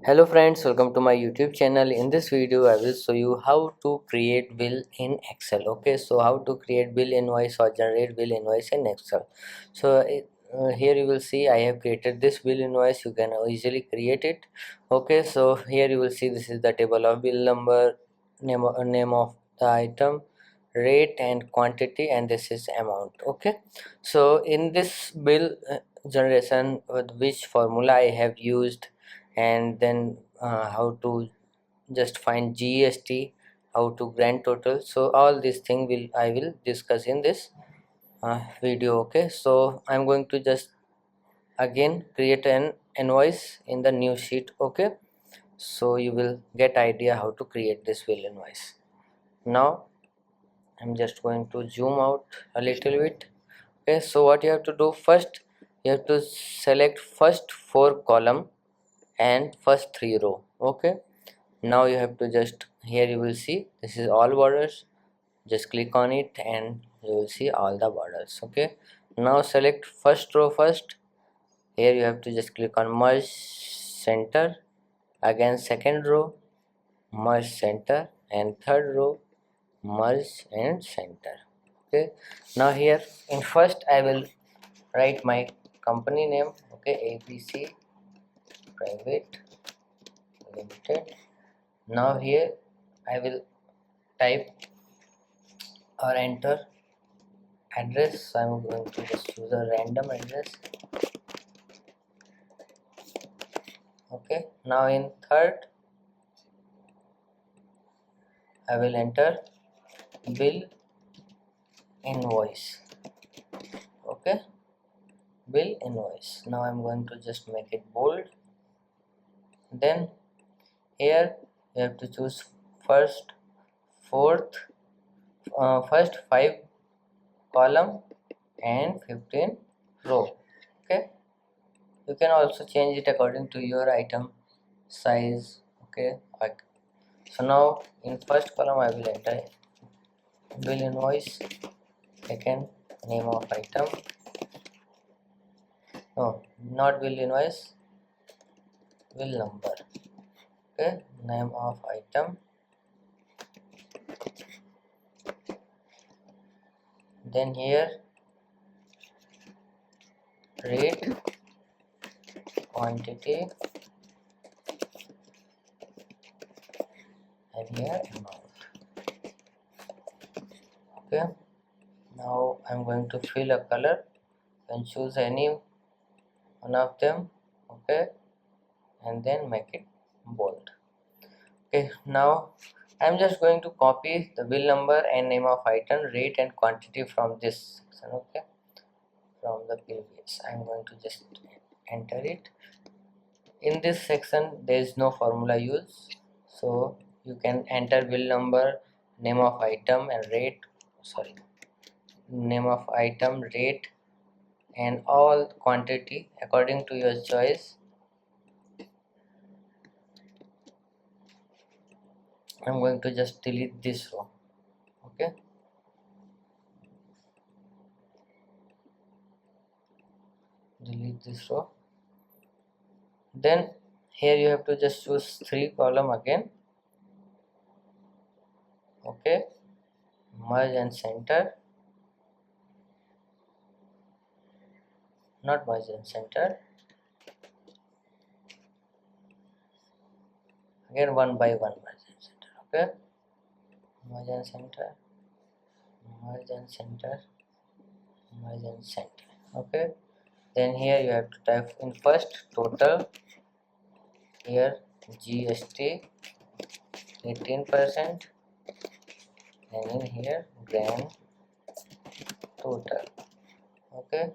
Hello friends, welcome to my YouTube channel. In this video I will show you how to create bill in Excel. Okay, so how to create bill invoice or generate bill invoice in Excel. So here you will see I have created this bill invoice. You can easily create it. Okay, so here you will see this is the table of bill number, name of the item, rate and quantity, and this is amount. Okay, so in this bill generation, which formula I have used, and then how to just find GST, how to grand total. So all these thing I will discuss in this video. Okay, so I'm going to just again create an invoice in the new sheet. Okay, so you will get idea how to create this bill invoice. Now I'm just going to zoom out a little bit. Okay, so what you have to do first, you have to select first 4 column and first 3 row. Okay, now you have to just, here you will see this is all borders, just click on it and you will see all the borders. Okay, now select first row first. Here you have to just click on merge center, again second row merge center, and third row merge and center. Okay, now here in first I will write my company name. Okay, ABC Private Limited. Now here I will type or enter address. So I'm going to just choose a random address. Okay, now in third I will enter bill invoice. Okay, bill invoice. Now I'm going to just make it bold. Then here you have to choose first, fourth, first 5 column and 15 row. Okay, you can also change it according to your item size. Okay, so now in first column I will enter bill invoice, second name of item, no, not bill invoice, bill number. Okay, name of item, then here rate, quantity, and here amount. Okay, now I'm going to fill a color and choose any one of them. Okay, and then make it bold. Okay, now I'm just going to copy the bill number and name of item, rate and quantity from this section. Okay, from the previous I'm going to just enter it. In this section there is no formula used, so you can enter bill number, name of item and rate, sorry, name of item, rate and all quantity according to your choice. I'm going to just delete this row. Okay, delete this row. Then here you have to just choose 3 column again. Okay, merge and center, not merge and center, again one by one merge and center. Okay, merge and center, merge and center, merge and center. Okay, then here you have to type in first total, here GST 18%, and in here grand total. Okay,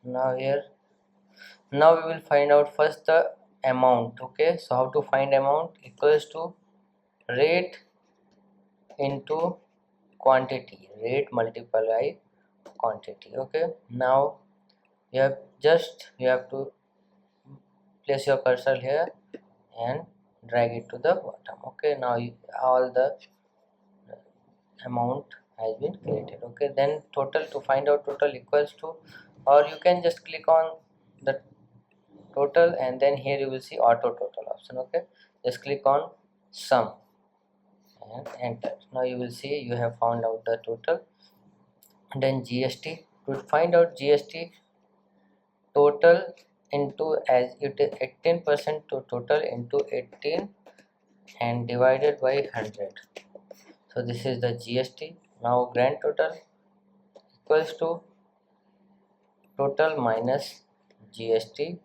now we will find out first the amount. Okay, so how to find amount? Equals to rate into quantity, rate multiply quantity. Okay, now you have to place your cursor here and drag it to the bottom. Okay, now all the amount has been created. Okay, then total, to find out total equals to, or you can just click on the total, and then here you will see auto total option. Okay, just click on sum and enter. Now you will see you have found out the total. And then GST, to find out GST total into, as it is 18% to total into 18 and divided by 100. So this is the GST. Now grand total equals to total minus GST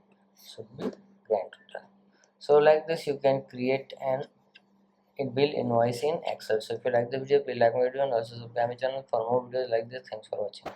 should be grand total. So like this you can create an bill invoice in Excel. So if you like the video, please like my video and also subscribe my channel for more videos like this. Thanks for watching.